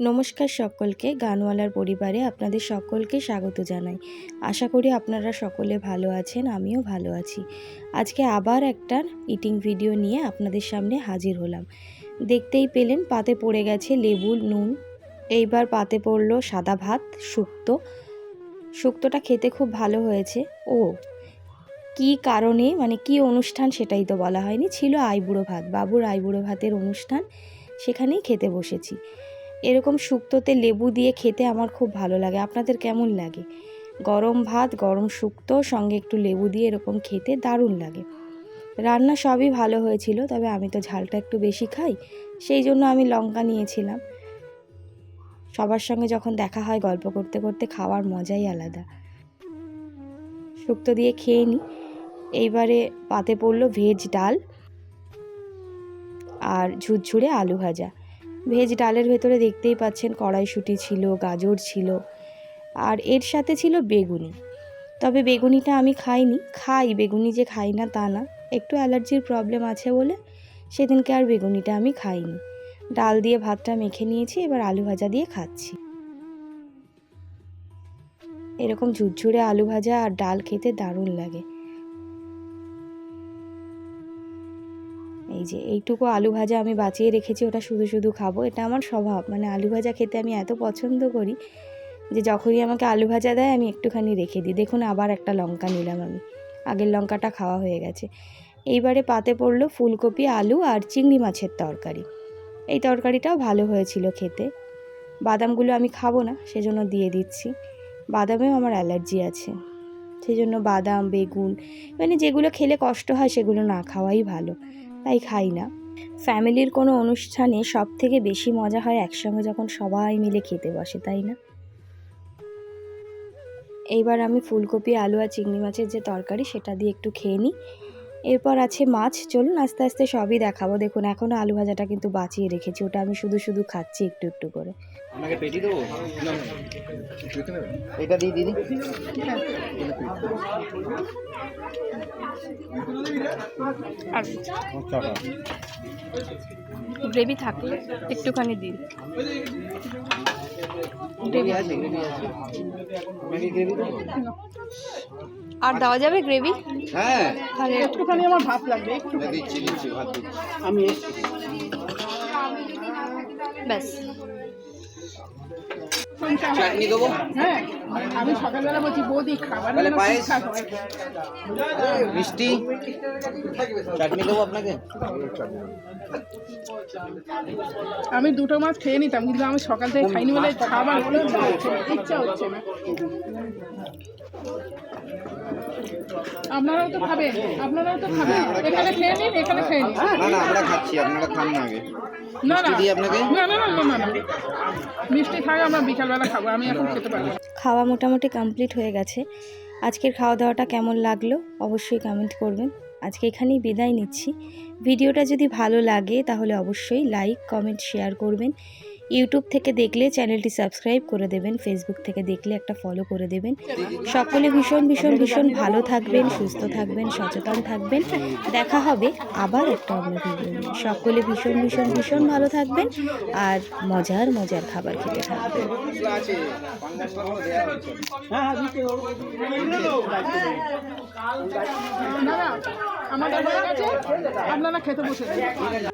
নমস্কার সকলকে, গানওয়ালার পরিবারে আপনাদের সকলকে স্বাগত জানাই। আশা করি আপনারা সকলে ভালো আছেন, আমিও ভালো আছি। আজকে আবার একটা ইটিং ভিডিও নিয়ে আপনাদের সামনে হাজির হলাম। দেখতেই পেলেন পাতে পড়ে গেছে লেবু, নুন। এইবার পাতে পড়লো সাদা ভাত, শুক্তোটা খেতে খুব ভালো হয়েছে। কী কারণে, কী অনুষ্ঠান সেটাই তো বলা হয়নি। ছিল আইবুড়ো ভাত, বাবুর আইবুড়ো ভাতের অনুষ্ঠান, সেখানেই খেতে বসেছি। এরকম শুক্তোতে লেবু দিয়ে খেতে আমার খুব ভালো লাগে। আপনাদের কেমন লাগে? গরম ভাত, গরম শুক্তো, সঙ্গে একটু লেবু দিয়ে এরকম খেতে দারুণ লাগে। রান্না সবই ভালো হয়েছিল, তবে আমি তো ঝালটা একটু বেশি খাই, সেই জন্য আমি লঙ্কা নিয়েছিলাম। সবার সঙ্গে যখন দেখা হয় গল্প করতে করতে খাওয়ার মজাই আলাদা। শুক্তো দিয়ে খেয়ে নিই। এইবারে পাতে পড়লো ভেজ ডাল আর ঝুরঝুরে আলু ভাজা। ভেজ ডালের ভেতরে দেখতেই পাচ্ছেন কড়াইশুঁটি ছিল, গাজর ছিল, আর এর সাথে ছিল বেগুনি। তবে বেগুনিটা আমি খাই, বেগুনি যে খাই না তা না, একটু অ্যালার্জির প্রবলেম আছে বলে সেদিনকে আর বেগুনিটা আমি খাইনি। ডাল দিয়ে ভাতটা মেখে নিয়েছি, এবার আলু ভাজা দিয়ে খাচ্ছি। এরকম ঝুরঝুরে আলু ভাজা আর ডাল খেতে দারুণ লাগে। এই যে এইটুকু আলু ভাজা আমি বাঁচিয়ে রেখেছি, ওটা শুধু শুধু খাবো। এটা আমার স্বভাব, আলু ভাজা খেতে আমি এত পছন্দ করি যে যখনই আমাকে আলু ভাজা দেয় আমি একটুখানি রেখে দিই। দেখুন আবার একটা লঙ্কা নিলাম আমি, আগের লঙ্কাটা খাওয়া হয়ে গেছে। এইবারে পাতে পড়লো ফুলকপি, আলু আর চিংড়ি মাছের তরকারি। এই তরকারিটাও ভালো হয়েছিল খেতে। বাদামগুলো আমি খাবো না, সেজন্য দিয়ে দিচ্ছি। বাদামেও আমার অ্যালার্জি আছে, সেই জন্য বাদাম, বেগুন যেগুলো খেলে কষ্ট হয় সেগুলো না খাওয়াই ভালো, তাই খাই না। ফ্যামিলির কোনো অনুষ্ঠানে সব থেকে বেশি মজা হয় একসঙ্গে যখন সবাই মিলে খেতে বসে, তাই না? এইবার আমি ফুলকপি, আলু আর চিংড়ি মাছের যে তরকারি সেটা দিয়ে একটু খেয়ে নিই। এরপর আছে মাছ। চলুন আস্তে আস্তে সবই দেখাবো। দেখুন এখনও আলু ভাজাটা কিন্তু বাঁচিয়ে রেখেছি, ওটা আমি শুধু শুধু খাচ্ছি একটু একটু করে। আপনাকে পেটি দেবো, এটা দিয়ে দিদি। গ্রেভি থাকলে একটুখানি দিন। আর দেওয়া যাবে গ্রেভি? হ্যাঁ, তাহলে একটুখানি আমার ভাত লাগবে, একটু দিচ্ছি ভাত দিচ্ছি আমি। ব্যাস। চাটনি দেবো। হ্যাঁ, আমি সকালবেলা বলছি বৌদি খাবার তাহলে যেন পায়েস, ঠিকঠাক হয়। মিষ্টি, চাটনি দেবো আপনাকে। আমি দুটো মাছ খেয়ে নিতাম, কিন্তু আমি সকাল থেকে খাইনি বলে খাবার ইচ্ছা হচ্ছে না। আপনারাও তো খাবেন, এখানে খেয়ে নিন, এখানে খেয়ে নিন। না না, আমরা খাচ্ছি, আপনারা খান না আগে। না না দিদি আপনাকে? না না না না না, মিষ্টি খাই, আমরা বিকালবেলা খাবো, আমি এখন খেতে পারবো না। খাওয়া মোটামুটি কমপ্লিট হয়ে গেছে। আজকের খাওয়া দাওয়াটা কেমন লাগলো অবশ্যই কমেন্ট করবেন। আজকে এখানেই বিদায় নিচ্ছি। ভিডিওটা যদি ভালো লাগে তাহলে অবশ্যই লাইক, কমেন্ট, শেয়ার করবেন। ইউটিউব থেকে দেখলে চ্যানেলটি সাবস্ক্রাইব করে দেবেন, ফেসবুক থেকে দেখলে একটা ফলো করে দেবেন। সকলে ভীষণ ভীষণ ভীষণ ভালো থাকবেন, সুস্থ থাকবেন, সচেতন থাকবেন। দেখা হবে আবার একটা অন্য ভিডিও নিয়ে। সকলে ভীষণ ভীষণ ভীষণ ভালো থাকবেন আর মজার মজার খাবার খেতে থাকবেন। না না, আমাদের হয়ে গেছে, আপনারা খেতে বসে যান।